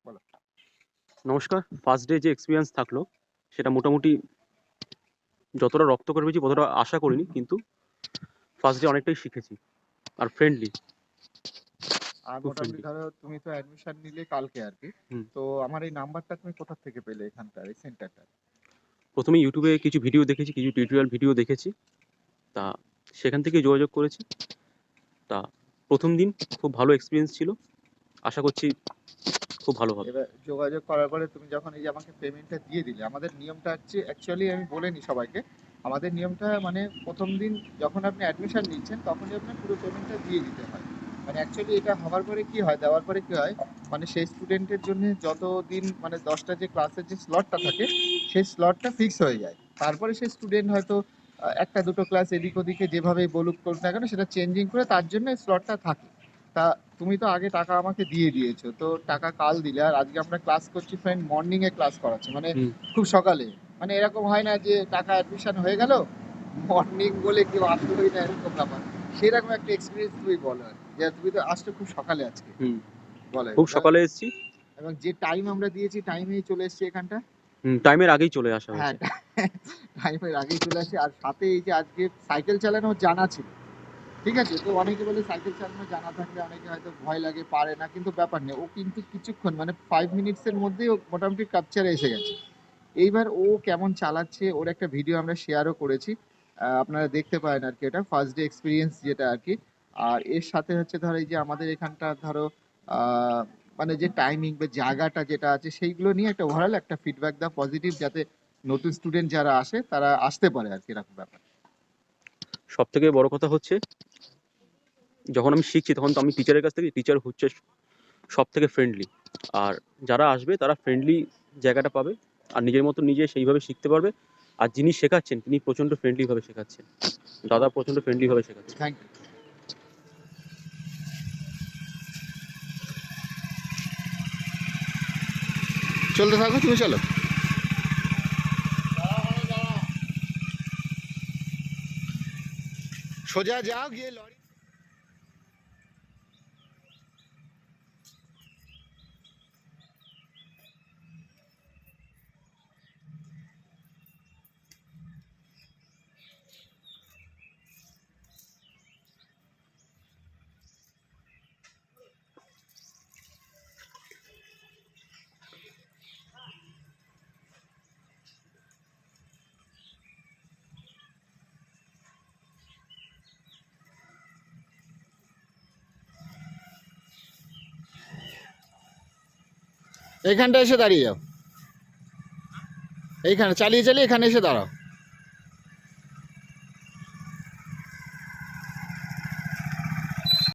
বলো। নমস্কার। First day যে এক্সপেরিয়েন্স থাকলো, সেটা মোটামুটি যতটা রক্ত করে পেয়েছি ততটা আশা করিনি। কিন্তু ফার্স্ট ডে অনেকটাই শিখেছি। আর ফ্রেন্ডলি, আর খুব মোটামুটি ফ্রেন্ডলি। ধরো তুমি তো অ্যাডমিশন নিলে কালকে আর কি। হুম। তো আমার এই নাম্বারটা তুমি কোথা থেকে পেলে এখানকার এই সেন্টারটা? প্রথমে YouTube এ কিছু ভিডিও দেখেছি, কিছু টিউটোরিয়াল ভিডিও দেখেছি। তা সেখান থেকে যোগাযোগ করেছি। তা ১ম দিন খুব ভালো এক্সপেরিয়েন্স ছিল। আশা করছি খুব ভালো হবে। এবার যোগাযোগ করার পরে তুমি যখন এই যে আমাকে পেমেন্টটা দিয়ে দিলে, আমাদের নিয়মটা হচ্ছে অ্যাকচুয়ালি আমি বলে নিই সবাইকে। আমাদের নিয়মটা মানে প্রথম দিন যখন আপনি অ্যাডমিশন নিচ্ছেন তখনই আপনার পুরো পেমেন্টটা দিয়ে দিতে হয়। মানে অ্যাকচুয়ালি এটা হওয়ার পরে কি হয়, দেওয়ার পরে কি হয়, মানে সেই স্টুডেন্টের জন্য যত দিন মানে 10টা যে ক্লাসের যে স্লটটা থাকে সেই স্লটটা ফিক্স হয়ে যায়। তারপরে সেই স্টুডেন্ট হয়তো একটা দুটো ক্লাস এদিক ওদিকে যেভাবেই বলুক করুক না কেন সেটা চেঞ্জিং করে তার জন্য স্লটটা থাকে। তা তুমি তো আগে টাকা আমাকে দিয়ে দিয়েছো, তো টাকা কাল দিলে, আর আজকে আমরা ক্লাস করছি ফ্রেন্ড মর্নিং এ ক্লাস করাচ্ছি মানে হুম। খুব সকালে। মানে এরকম হয় না যে টাকা অ্যাডমিশন হয়ে গেল মর্নিং বলে কেউ আসলোই না, এরকম ব্যাপার। সেরকম একটা এক্সপিরিয়েন্স তুমি বলো আর কি, যে তুমি তো আসছো খুব সকালে আজকে। হুম। বলো খুব এবার। সকালে এসেছি। এবং যে টাইম আমরা দিয়েছি টাইমেই চলে এসেছি এখানটা। টাইমের আগেই চলে আসা হ্যাঁ, হয়েছে। টাইমের আগেই চলে আসি। আর সাথে এই যে আজকে সাইকেল চালানো জানা ছিল, ঠিক আছে। তো অনেকে বলে সাইকেল চালানো জানা থাকলে অনেকে হয়তো ভয় লাগে, পারে না, কিন্তু ব্যাপার নেই। ও কিন্তু কিছুক্ষণ মানে 5 মিনিটসের মধ্যেই ও মোটামুটি কাপচারে এসে গেছে। এইবার ও কেমন চালাচ্ছে ওর একটা ভিডিও আমরা শেয়ারও করেছি। আপনারা দেখতে পারেন আর কি, এটা ফার্স্ট ডে এক্সপিরিয়েন্স যেটা আর কি। আর এর সাথে হচ্ছে ধরো এই যে আমাদের এখানটা ধরো আহ, মানে যে টাইমিং বা জায়গাটা যেটা আছে সেইগুলো নিয়ে একটা ওভারঅল একটা ফিডব্যাক দাও পজিটিভ, যাতে নতুন স্টুডেন্ট যারা আসে তারা আসতে পারে আর কি, এরকম ব্যাপার। সব থেকে বড় কথা হচ্ছে, যখন আমি শিখছি তখন তো আমি টিচারের কাছ থেকে, টিচার হচ্ছে সব থেকে ফ্রেন্ডলি। আর যারা আসবে তারা ফ্রেন্ডলি জায়গাটা পাবে, আর নিজের মতো নিজে সেইভাবে শিখতে পারবে। আর যিনি শেখাচ্ছেন তিনি প্রচণ্ড ফ্রেন্ডলিভাবে শেখাচ্ছেন। দাদা প্রচণ্ড ফ্রেন্ডলিভাবে শেখাচ্ছেন। Thank you. চলতে থাকো, তুমি চলো। সোজা যাও, গিয়ে লরি। এইখানটা এসে দাঁড়িয়ে যাও, এইখানে চালিয়ে চালিয়ে এখানে এসে দাঁড়াও।